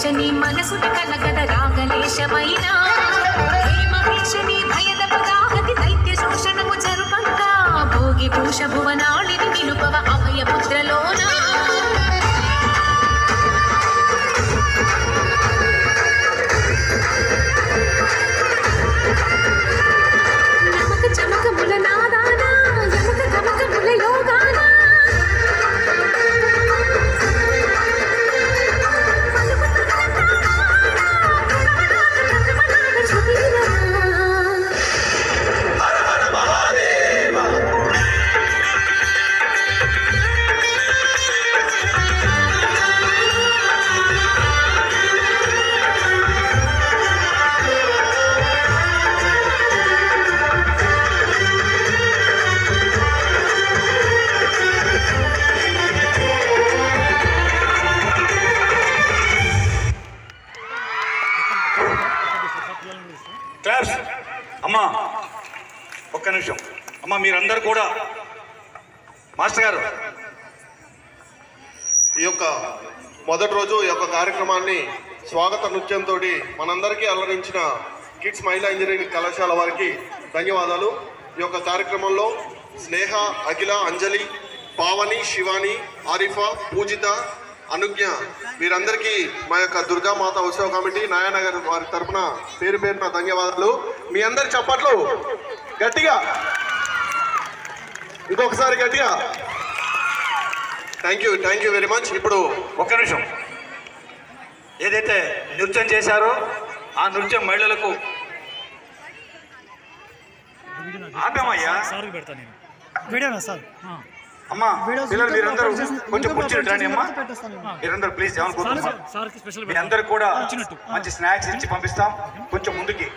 మహేశని మనసుట కలగద రాగలేశమైన మహేశని భయద పదాహతి దైత్య శోషణము జరుపంగా భోగి భూష భువనాళిని నిలుపవ అభయపుత్రలోన నమక చమకముల నాదాన యమక గమకముల యోగాన క్లాప్స్. అమ్మా ఒక్క నిమిషం అమ్మా, మీరందరూ కూడా మాస్టర్ గారు ఈ యొక్క మొదటి రోజు ఈ యొక్క కార్యక్రమాన్ని స్వాగత నృత్యంతో మనందరికీ అలరించిన కిడ్స్ మహిళా ఇంజనీరింగ్ కళాశాల వారికి ధన్యవాదాలు. ఈ యొక్క కార్యక్రమంలో స్నేహ, అఖిల, అంజలి, పావని, శివాని, ఆరిఫా, పూజిత, అనుజ్ఞ వీరందరికీ మా యొక్క దుర్గామాత ఉత్సవ కమిటీ నాయానగర్ వారి తరఫున పేరు పేరున ధన్యవాదాలు. మీ అందరి చప్పట్లు గట్టిగా, ఇంకొకసారి గట్టిగా. Thank you very much. ఇప్పుడు ఒక్క నిమిషం, ఏదైతే నృత్యం చేశారో ఆ నృత్యం మహిళలకు ఆపేమయ్యా. అమ్మా పిల్లలు మీరందరూ కొంచెం కూర్చుని రండి అమ్మా, మీరందరూ ప్లీజ్ మీ అందరికి కూడా మంచి స్నాక్స్ ఇచ్చి పంపిస్తాం. కొంచెం ముందుకి